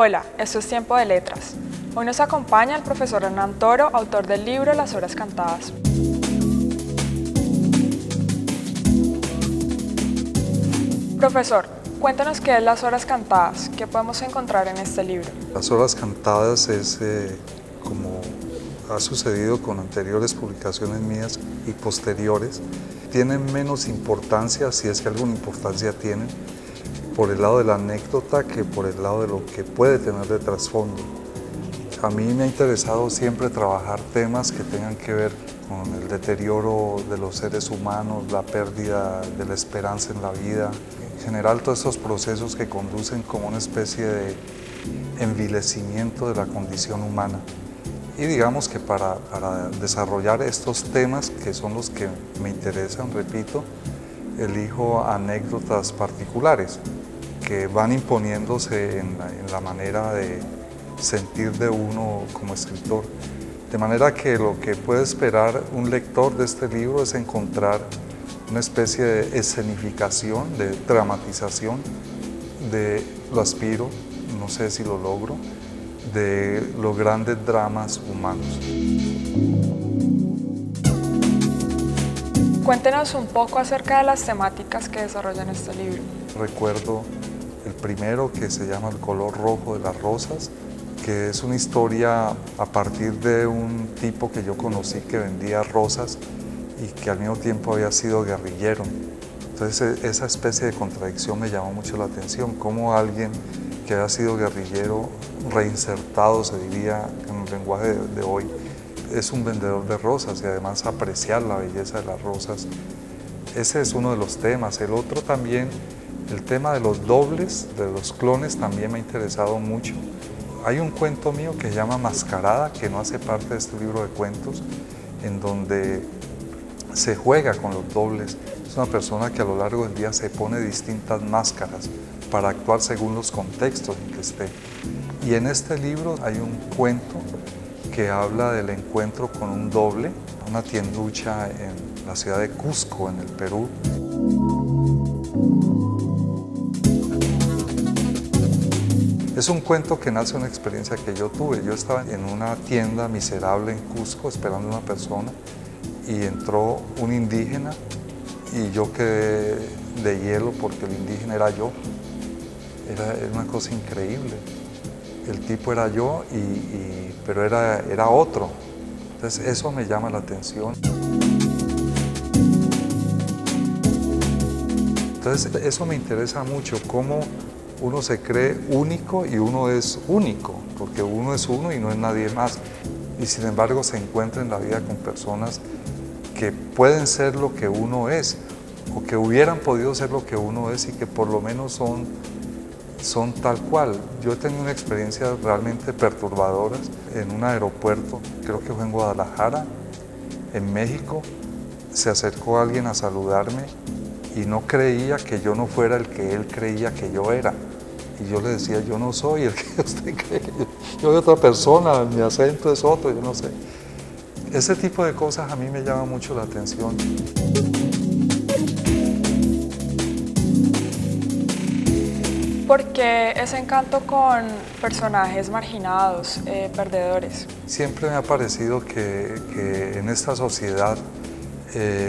Hola, esto es Tiempo de Letras. Hoy nos acompaña el profesor Hernán Toro, autor del libro Las Horas Cantadas. Profesor, cuéntanos qué es Las Horas Cantadas, qué podemos encontrar en este libro. Las Horas Cantadas es, como ha sucedido con anteriores publicaciones mías y posteriores, tienen menos importancia, si es que alguna importancia tienen, por el lado de la anécdota que por el lado de lo que puede tener de trasfondo. A mí me ha interesado siempre trabajar temas que tengan que ver con el deterioro de los seres humanos, la pérdida de la esperanza en la vida, en general todos esos procesos que conducen como una especie de envilecimiento de la condición humana. Y digamos que para desarrollar estos temas, que son los que me interesan, repito, elijo anécdotas particulares que van imponiéndose en la manera de sentir de uno como escritor. De manera que lo que puede esperar un lector de este libro es encontrar una especie de escenificación, de dramatización, lo aspiro, no sé si lo logro, de los grandes dramas humanos. Cuéntenos un poco acerca de las temáticas que desarrollan este libro. Recuerdo el primero, que se llama El color rojo de las rosas, que es una historia a partir de un tipo que yo conocí que vendía rosas y que al mismo tiempo había sido guerrillero. Entonces esa especie de contradicción me llamó mucho la atención, cómo alguien que había sido guerrillero, reinsertado se diría en el lenguaje de hoy, es un vendedor de rosas y además apreciar la belleza de las rosas. Ese es uno de los temas. El otro también, el tema de los dobles, de los clones, también me ha interesado mucho. Hay un cuento mío que se llama Mascarada, que no hace parte de este libro de cuentos, en donde se juega con los dobles. Es una persona que a lo largo del día se pone distintas máscaras para actuar según los contextos en que esté. Y en este libro hay un cuento que habla del encuentro con un doble, una tienducha en la ciudad de Cusco, en el Perú. Es un cuento que nace de una experiencia que yo tuve. Yo estaba en una tienda miserable en Cusco esperando a una persona y entró un indígena y yo quedé de hielo porque el indígena era yo. Era una cosa increíble. El tipo era yo, pero era otro. Entonces eso me llama la atención. Entonces eso me interesa mucho, cómo uno se cree único y uno es único, porque uno es uno y no es nadie más. Y sin embargo se encuentra en la vida con personas que pueden ser lo que uno es, o que hubieran podido ser lo que uno es y que por lo menos son tal cual. Yo he tenido una experiencia realmente perturbadora en un aeropuerto, creo que fue en Guadalajara, en México. Se acercó alguien a saludarme y no creía que yo no fuera el que él creía que yo era. Y yo le decía, yo no soy el que usted cree que yo soy otra persona, mi acento es otro, yo no sé. Ese tipo de cosas a mí me llama mucho la atención. ¿Por qué ese encanto con personajes marginados, perdedores? Siempre me ha parecido que en esta sociedad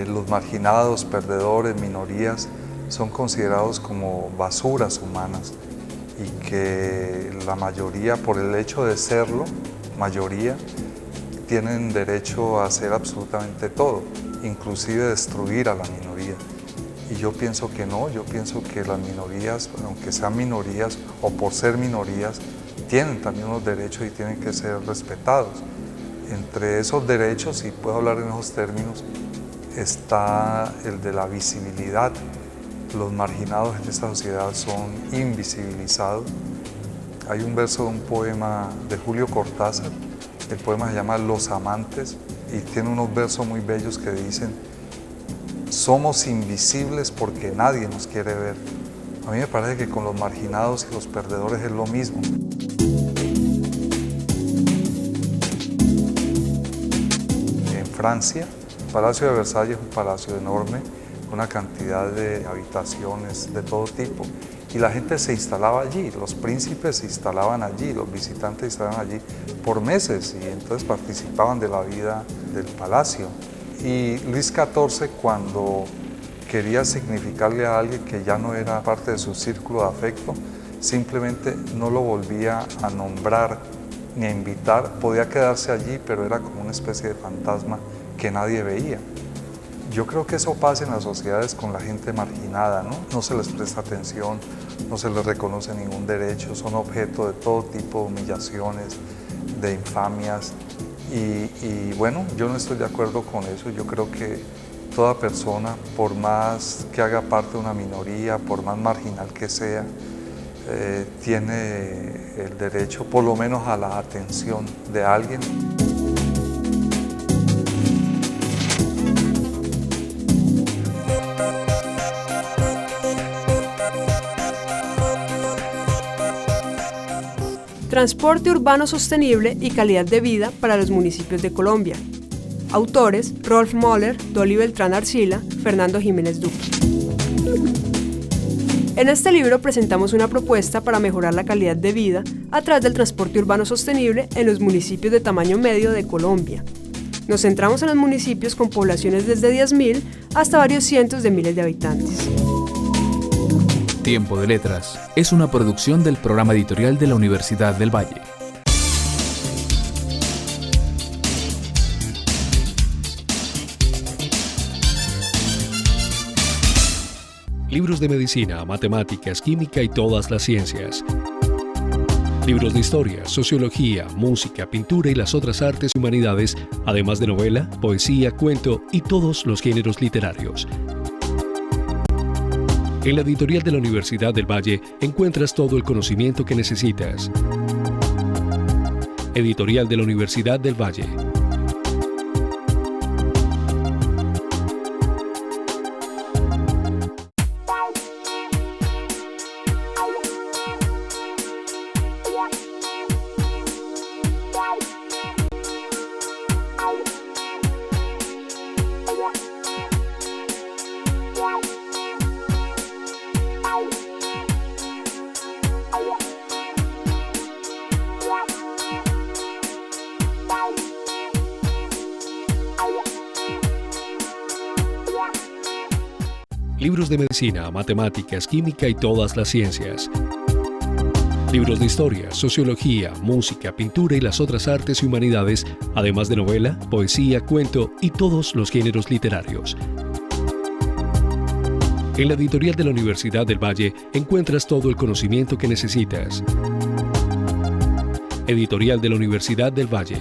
los marginados, perdedores, minorías, son considerados como basuras humanas y que la mayoría, por el hecho de serlo, mayoría, tienen derecho a hacer absolutamente todo, inclusive destruir a la minoría. Y yo pienso que no, yo pienso que las minorías, aunque sean minorías o por ser minorías, tienen también unos derechos y tienen que ser respetados. Entre esos derechos, y puedo hablar en esos términos, está el de la visibilidad. Los marginados en esta sociedad son invisibilizados. Hay un verso de un poema de Julio Cortázar, el poema se llama Los Amantes, y tiene unos versos muy bellos que dicen: somos invisibles porque nadie nos quiere ver. A mí me parece que con los marginados y los perdedores es lo mismo. En Francia, el Palacio de Versalles es un palacio enorme, una cantidad de habitaciones de todo tipo, y la gente se instalaba allí, los príncipes se instalaban allí, los visitantes se instalaban allí por meses y entonces participaban de la vida del palacio. Y Luis XIV, cuando quería significarle a alguien que ya no era parte de su círculo de afecto, simplemente no lo volvía a nombrar ni a invitar, podía quedarse allí, pero era como una especie de fantasma que nadie veía. Yo creo que eso pasa en las sociedades con la gente marginada, ¿no? No se les presta atención, no se les reconoce ningún derecho, son objeto de todo tipo de humillaciones, de infamias. Y bueno, yo no estoy de acuerdo con eso. Yo creo que toda persona, por más que haga parte de una minoría, por más marginal que sea, tiene el derecho, por lo menos, a la atención de alguien. Transporte urbano sostenible y calidad de vida para los municipios de Colombia. Autores: Rolf Möller, Dolly Beltrán Arcila, Fernando Jiménez Duque. En este libro presentamos una propuesta para mejorar la calidad de vida a través del transporte urbano sostenible en los municipios de tamaño medio de Colombia. Nos centramos en los municipios con poblaciones desde 10.000 hasta varios cientos de miles de habitantes. Tiempo de Letras es una producción del programa editorial de la Universidad del Valle. Libros de medicina, matemáticas, química y todas las ciencias. Libros de historia, sociología, música, pintura y las otras artes y humanidades, además de novela, poesía, cuento y todos los géneros literarios. En la editorial de la Universidad del Valle encuentras todo el conocimiento que necesitas. Editorial de la Universidad del Valle. Libros de medicina, matemáticas, química y todas las ciencias. Libros de historia, sociología, música, pintura y las otras artes y humanidades, además de novela, poesía, cuento y todos los géneros literarios. En la editorial de la Universidad del Valle encuentras todo el conocimiento que necesitas. Editorial de la Universidad del Valle.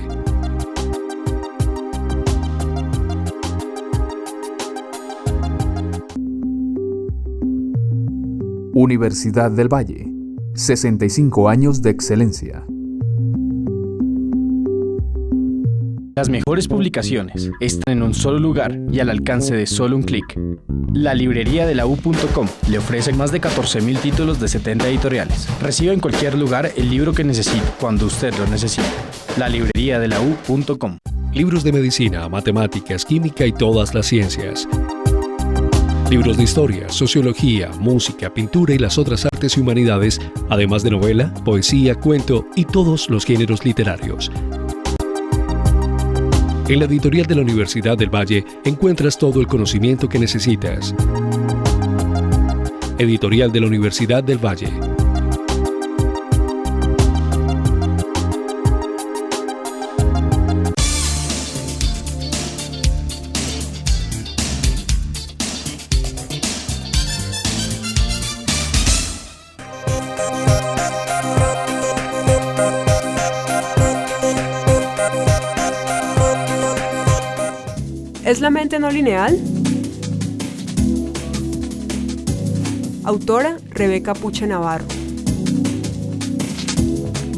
Universidad del Valle, 65 años de excelencia. Las mejores publicaciones están en un solo lugar y al alcance de solo un clic. La librería de la U.com le ofrece más de 14.000 títulos de 70 editoriales. Reciba en cualquier lugar el libro que necesite, cuando usted lo necesite. La librería de la U.com. Libros de medicina, matemáticas, química y todas las ciencias. Libros de historia, sociología, música, pintura y las otras artes y humanidades, además de novela, poesía, cuento y todos los géneros literarios. En la editorial de la Universidad del Valle encuentras todo el conocimiento que necesitas. Editorial de la Universidad del Valle. ¿Es la mente no lineal? Autora: Rebeca Puche Navarro.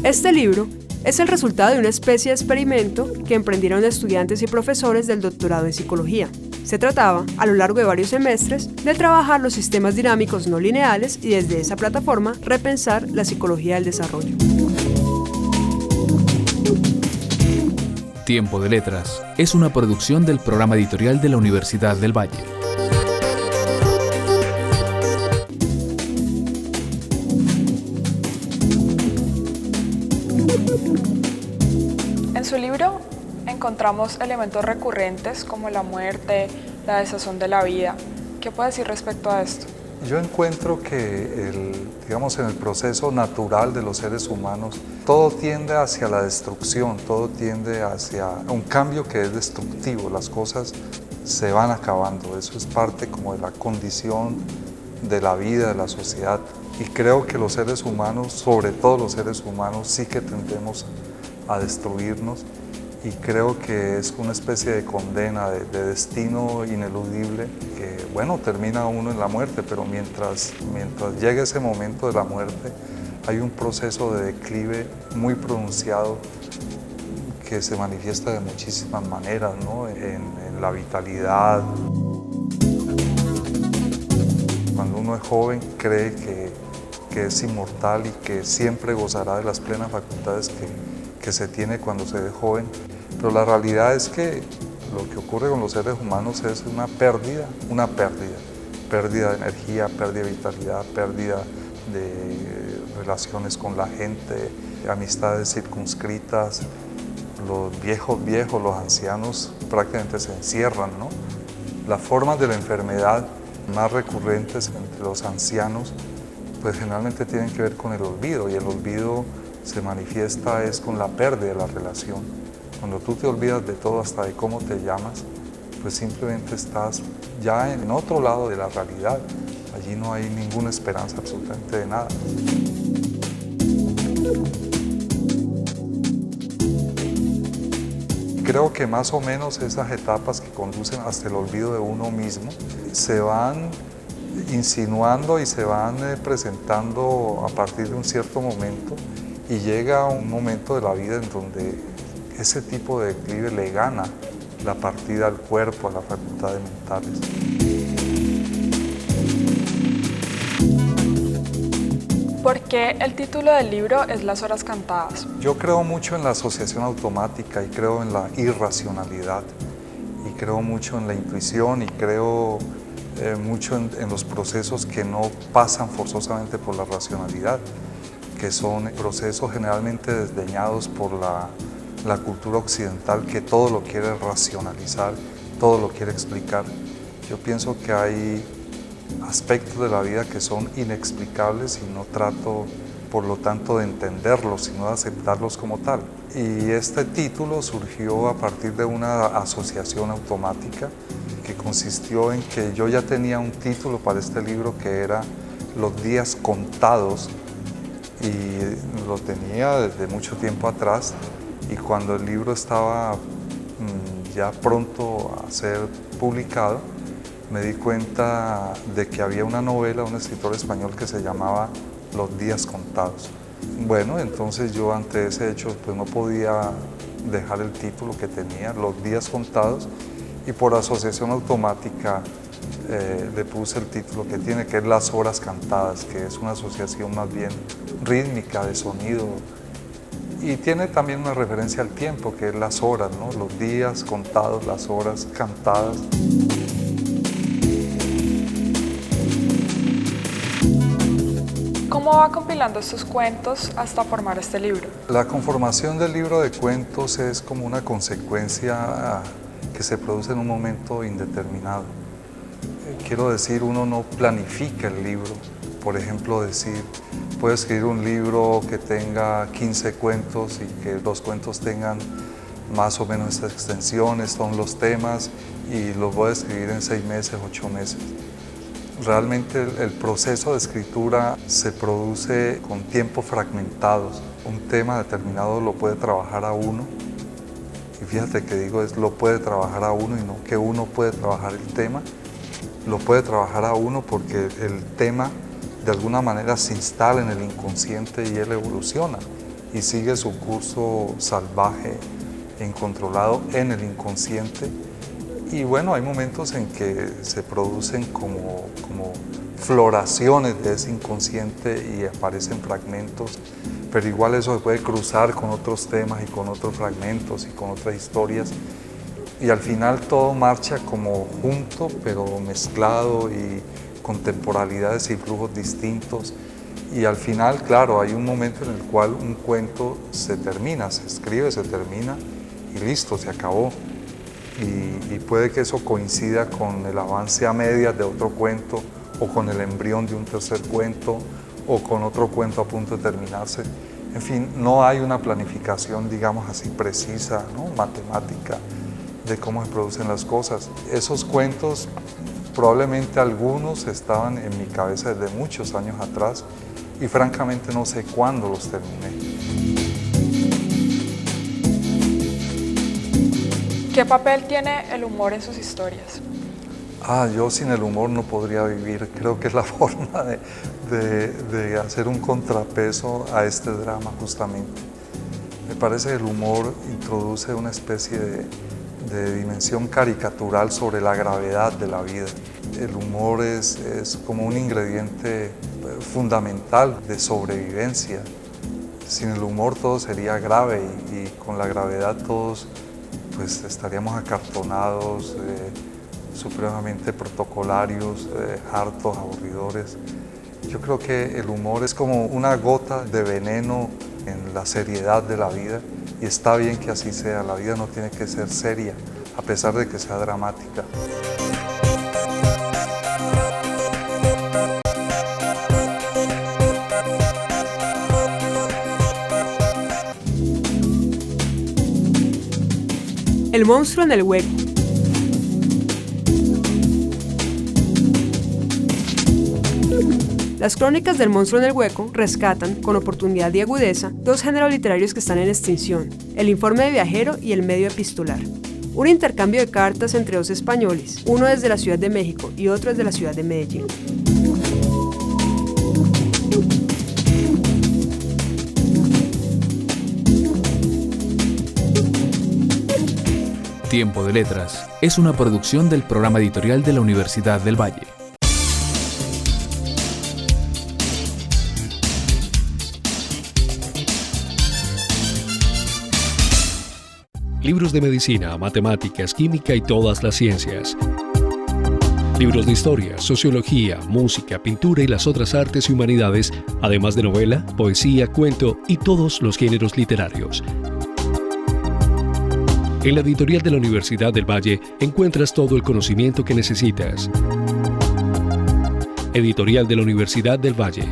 Este libro es el resultado de una especie de experimento que emprendieron estudiantes y profesores del doctorado en psicología. Se trataba, a lo largo de varios semestres, de trabajar los sistemas dinámicos no lineales y desde esa plataforma repensar la psicología del desarrollo. Tiempo de Letras es una producción del programa editorial de la Universidad del Valle. encontramos elementos recurrentes como la muerte, la desazón de la vida. ¿Qué puedes decir respecto a esto? Yo encuentro que digamos, en el proceso natural de los seres humanos, todo tiende hacia la destrucción, todo tiende hacia un cambio que es destructivo, las cosas se van acabando, eso es parte como de la condición de la vida, de la sociedad. Y creo que los seres humanos, sobre todo los seres humanos, sí que tendemos a destruirnos, y creo que es una especie de condena, de destino ineludible, que bueno, termina uno en la muerte, pero mientras llegue ese momento de la muerte, hay un proceso de declive muy pronunciado que se manifiesta de muchísimas maneras, ¿no? En la vitalidad. Cuando uno es joven cree que es inmortal y que siempre gozará de las plenas facultades que se tiene cuando se es joven, pero la realidad es que lo que ocurre con los seres humanos es una pérdida de energía, pérdida de vitalidad, pérdida de relaciones con la gente, amistades circunscritas. Los viejos, los ancianos prácticamente se encierran, ¿no? Las formas de la enfermedad más recurrentes entre los ancianos pues generalmente tienen que ver con el olvido, y el olvido se manifiesta es con la pérdida de la relación. Cuando tú te olvidas de todo, hasta de cómo te llamas, pues simplemente estás ya en otro lado de la realidad. Allí no hay ninguna esperanza absolutamente de nada. Creo que más o menos esas etapas que conducen hasta el olvido de uno mismo se van insinuando y se van presentando a partir de un cierto momento, y llega un momento de la vida en donde ese tipo de declive le gana la partida al cuerpo, a las facultades mentales. ¿Por qué el título del libro es Las horas cantadas? Yo creo mucho en la asociación automática y creo en la irracionalidad, y creo mucho en la intuición, y creo mucho en los procesos que no pasan forzosamente por la racionalidad, que son procesos generalmente desdeñados por la cultura occidental, que todo lo quiere racionalizar, todo lo quiere explicar. Yo pienso que hay aspectos de la vida que son inexplicables y no trato, por lo tanto, de entenderlos, sino de aceptarlos como tal. Y este título surgió a partir de una asociación automática que consistió en que yo ya tenía un título para este libro que era Los días contados, y lo tenía desde mucho tiempo atrás, y cuando el libro estaba ya pronto a ser publicado, me di cuenta de que había una novela de un escritor español que se llamaba Los días contados. Bueno, entonces yo ante ese hecho pues no podía dejar el título que tenía, Los días contados, y por asociación automática le puse el título que tiene, que es Las horas cantadas, que es una asociación más bien rítmica de sonido, y tiene también una referencia al tiempo, que es las horas, ¿no? Los días contados, las horas cantadas. ¿Cómo va compilando estos cuentos hasta formar este libro? La conformación del libro de cuentos es como una consecuencia que se produce en un momento indeterminado. Quiero decir, uno no planifica el libro. Por ejemplo, decir, puedo escribir un libro que tenga 15 cuentos y que los cuentos tengan más o menos estas extensiones, son los temas, y los voy a escribir en 6 meses, 8 meses. Realmente el proceso de escritura se produce con tiempos fragmentados. Un tema determinado lo puede trabajar a uno, y fíjate que digo lo puede trabajar a uno y no que uno puede trabajar el tema. Lo puede trabajar a uno porque el tema de alguna manera se instala en el inconsciente y él evoluciona y sigue su curso salvaje e incontrolado en el inconsciente. Y bueno, hay momentos en que se producen como floraciones de ese inconsciente y aparecen fragmentos, pero igual eso se puede cruzar con otros temas y con otros fragmentos y con otras historias, y al final todo marcha como junto, pero mezclado y con temporalidades y flujos distintos. Y al final, claro, hay un momento en el cual un cuento se termina, se escribe, se termina, y listo, se acabó. Y puede que eso coincida con el avance a medias de otro cuento o con el embrión de un tercer cuento o con otro cuento a punto de terminarse. En fin, no hay una planificación, digamos así, precisa, ¿no? Matemática, de cómo se producen las cosas. Esos cuentos, probablemente algunos estaban en mi cabeza desde muchos años atrás y francamente no sé cuándo los terminé. ¿Qué papel tiene el humor en sus historias? Yo sin el humor no podría vivir. Creo que es la forma de hacer un contrapeso a este drama justamente. Me parece que el humor introduce una especie de dimensión caricatural sobre la gravedad de la vida. El humor es como un ingrediente fundamental de sobrevivencia. Sin el humor todo sería grave y con la gravedad todos pues estaríamos acartonados, supremamente protocolarios, hartos, aburridores. Yo creo que el humor es como una gota de veneno en la seriedad de la vida y está bien que así sea. La vida no tiene que ser seria, a pesar de que sea dramática. El monstruo en el hueco. Las crónicas del monstruo en el hueco rescatan, con oportunidad y agudeza, dos géneros literarios que están en extinción, el informe de viajero y el medio epistolar. Un intercambio de cartas entre dos españoles, uno desde la Ciudad de México y otro desde la ciudad de Medellín. Tiempo de Letras es una producción del programa editorial de la Universidad del Valle. Libros de medicina, matemáticas, química y todas las ciencias. Libros de historia, sociología, música, pintura y las otras artes y humanidades, además de novela, poesía, cuento y todos los géneros literarios. En la editorial de la Universidad del Valle encuentras todo el conocimiento que necesitas. Editorial de la Universidad del Valle.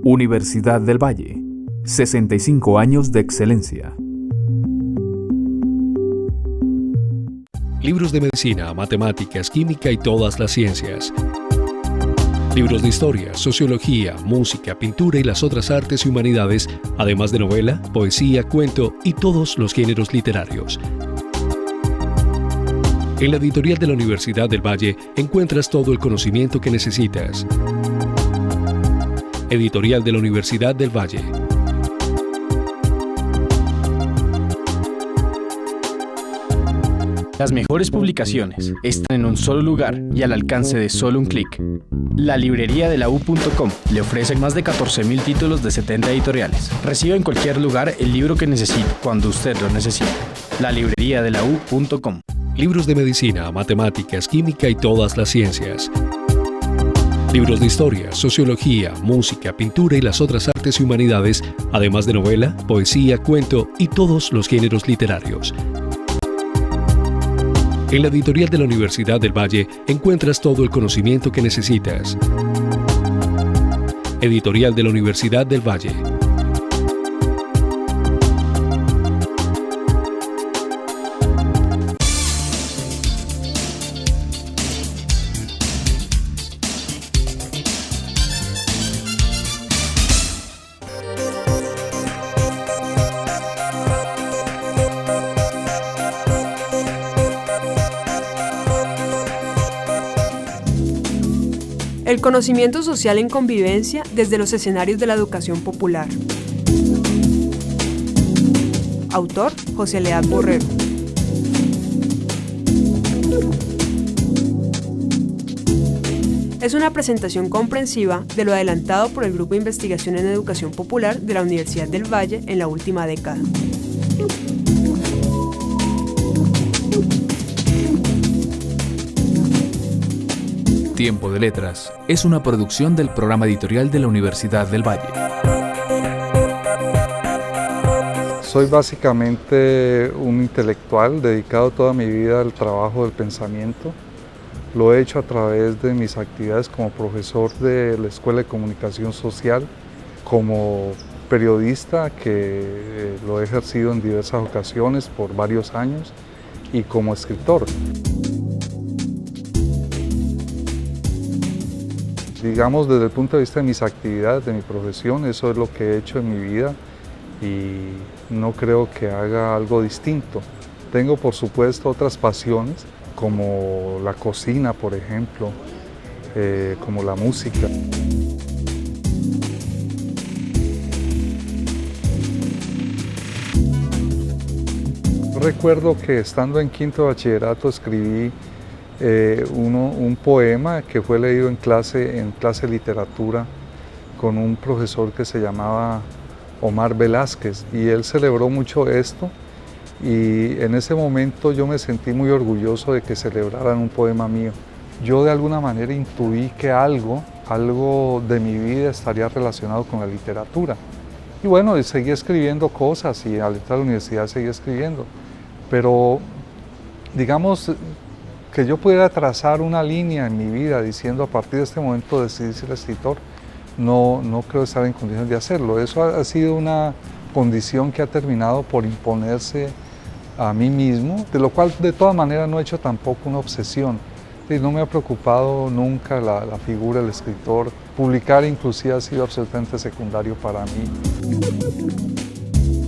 Universidad del Valle, 65 años de excelencia. Libros de medicina, matemáticas, química y todas las ciencias. Libros de historia, sociología, música, pintura y las otras artes y humanidades, además de novela, poesía, cuento y todos los géneros literarios. En la editorial de la Universidad del Valle encuentras todo el conocimiento que necesitas. Editorial de la Universidad del Valle. Las mejores publicaciones están en un solo lugar y al alcance de solo un clic. La librería de la U.com le ofrece más de 14.000 títulos de 70 editoriales. Reciba en cualquier lugar el libro que necesite, cuando usted lo necesite. La librería de la U.com. Libros de medicina, matemáticas, química y todas las ciencias. Libros de historia, sociología, música, pintura y las otras artes y humanidades, además de novela, poesía, cuento y todos los géneros literarios. En la editorial de la Universidad del Valle encuentras todo el conocimiento que necesitas. Editorial de la Universidad del Valle. El conocimiento social en convivencia desde los escenarios de la educación popular. Autor, José Lead Borrero. Es una presentación comprensiva de lo adelantado por el Grupo de Investigación en Educación Popular de la Universidad del Valle en la última década. Tiempo de Letras es una producción del programa editorial de la Universidad del Valle. Soy básicamente un intelectual dedicado toda mi vida al trabajo del pensamiento. Lo he hecho a través de mis actividades como profesor de la Escuela de Comunicación Social, como periodista que lo he ejercido en diversas ocasiones por varios años y como escritor. Digamos, desde el punto de vista de mis actividades, de mi profesión, eso es lo que he hecho en mi vida y no creo que haga algo distinto. Tengo, por supuesto, otras pasiones, como la cocina, por ejemplo, como la música. Recuerdo que estando en quinto de bachillerato escribí un poema que fue leído en clase de literatura con un profesor que se llamaba Omar Velázquez, y él celebró mucho esto, y en ese momento yo me sentí muy orgulloso de que celebraran un poema mío. Yo de alguna manera intuí que algo de mi vida estaría relacionado con la literatura. Y bueno, seguí escribiendo cosas y al entrar a la universidad seguí escribiendo. Pero digamos que yo pudiera trazar una línea en mi vida diciendo a partir de este momento decidí ser escritor, no creo estar en condiciones de hacerlo. Eso ha sido una condición que ha terminado por imponerse a mí mismo, de lo cual de todas maneras no he hecho tampoco una obsesión. No me ha preocupado nunca la figura del escritor. Publicar inclusive ha sido absolutamente secundario para mí.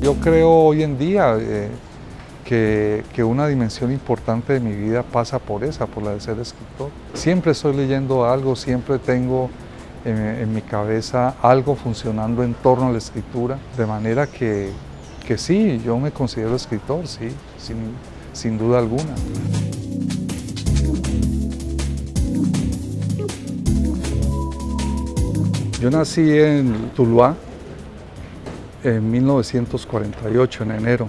Yo creo hoy en día que una dimensión importante de mi vida pasa por la de ser escritor. Siempre estoy leyendo algo, siempre tengo en mi cabeza algo funcionando en torno a la escritura, de manera que sí, yo me considero escritor, sí, sin duda alguna. Yo nací en Tuluá en 1948, en enero.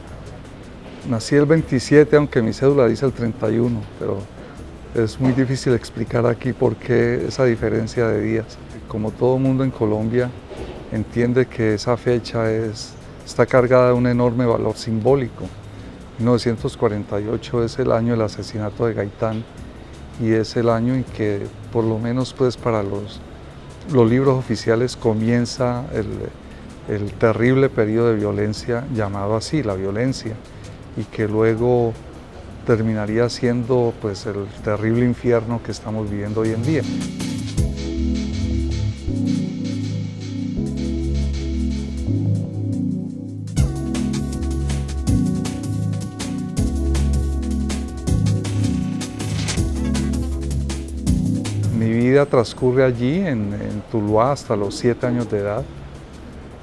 Nací el 27, aunque mi cédula dice el 31, pero es muy difícil explicar aquí por qué esa diferencia de días. Como todo mundo en Colombia entiende que esa fecha está cargada de un enorme valor simbólico. 1948 es el año del asesinato de Gaitán y es el año en que, por lo menos pues para los libros oficiales, comienza el terrible periodo de violencia llamado así, la violencia, y que luego terminaría siendo pues el terrible infierno que estamos viviendo hoy en día. Mi vida transcurre allí en Tuluá hasta los 7 años de edad.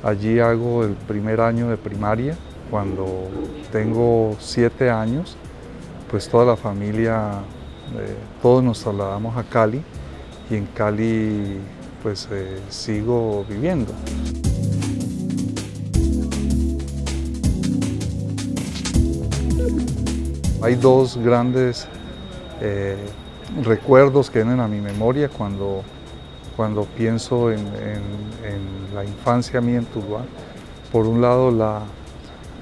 Allí hago el primer año de primaria. Cuando tengo 7 años, pues toda la familia, todos nos trasladamos a Cali y en Cali pues sigo viviendo. Hay dos grandes recuerdos que vienen a mi memoria cuando pienso en la infancia mía en Tuluá. Por un lado,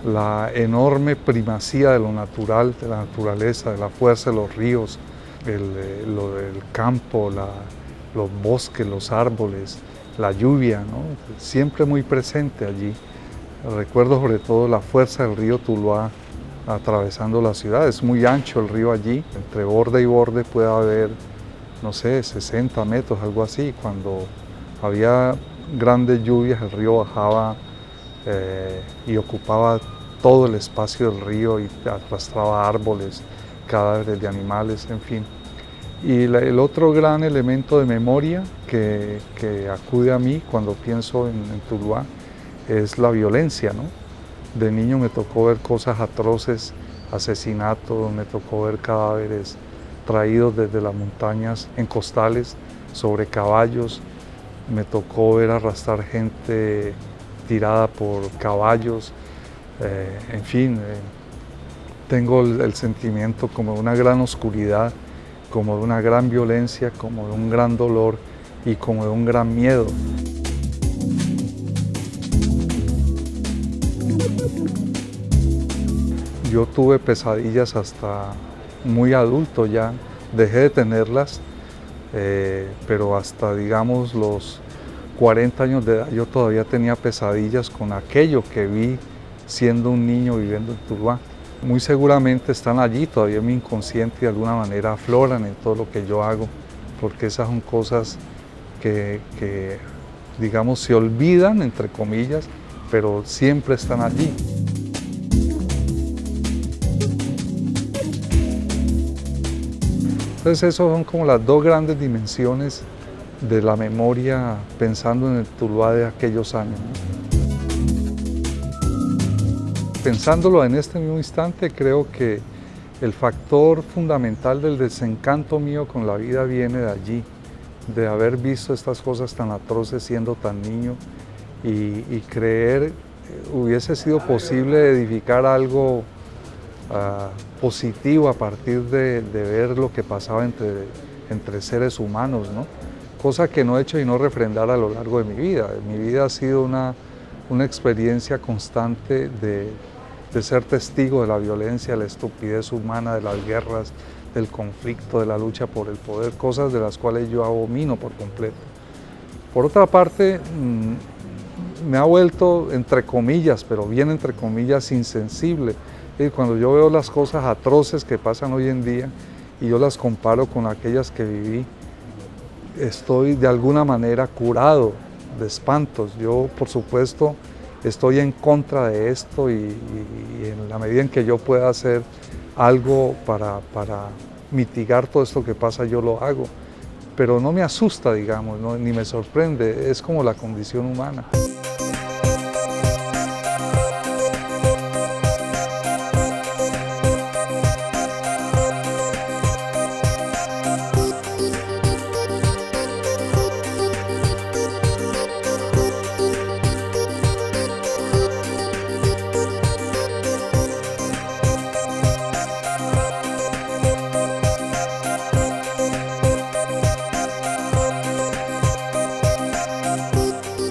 la enorme primacía de lo natural, de la naturaleza, de la fuerza de los ríos, lo del campo, los bosques, los árboles, la lluvia, ¿no? Siempre muy presente allí. Recuerdo sobre todo la fuerza del río Tuluá atravesando la ciudad. Es muy ancho el río allí, entre borde y borde puede haber, no sé, 60 metros, algo así. Cuando había grandes lluvias el río bajaba y ocupaba todo el espacio del río y arrastraba árboles, cadáveres de animales, en fin. Y el otro gran elemento de memoria que acude a mí cuando pienso en Tuluá es la violencia, ¿no? De niño me tocó ver cosas atroces, asesinatos, me tocó ver cadáveres traídos desde las montañas en costales sobre caballos, me tocó ver arrastrar gente tirada por caballos, en fin, tengo el sentimiento como de una gran oscuridad, como de una gran violencia, como de un gran dolor y como de un gran miedo. Yo tuve pesadillas hasta muy adulto ya, dejé de tenerlas, pero hasta digamos los 40 años de edad yo todavía tenía pesadillas con aquello que vi siendo un niño viviendo en Tuluá. Muy seguramente están allí, todavía en mi inconsciente y de alguna manera afloran en todo lo que yo hago, porque esas son cosas que digamos se olvidan, entre comillas, pero siempre están allí. Entonces esas son como las dos grandes dimensiones de la memoria pensando en el Tuluá de aquellos años. Pensándolo en este mismo instante, creo que el factor fundamental del desencanto mío con la vida viene de allí, de haber visto estas cosas tan atroces siendo tan niño y creer hubiese sido posible edificar algo positivo a partir de ver lo que pasaba entre seres humanos, ¿no? Cosa que no he hecho y no refrendar a lo largo de mi vida. Mi vida ha sido una experiencia constante de ser testigo de la violencia, de la estupidez humana, de las guerras, del conflicto, de la lucha por el poder, cosas de las cuales yo abomino por completo. Por otra parte, me ha vuelto, entre comillas, pero bien entre comillas, insensible. Y cuando yo veo las cosas atroces que pasan hoy en día y yo las comparo con aquellas que viví, estoy de alguna manera curado de espantos. Yo, por supuesto, estoy en contra de esto y en la medida en que yo pueda hacer algo para mitigar todo esto que pasa, yo lo hago. Pero no me asusta, digamos, ¿no? Ni me sorprende, es como la condición humana.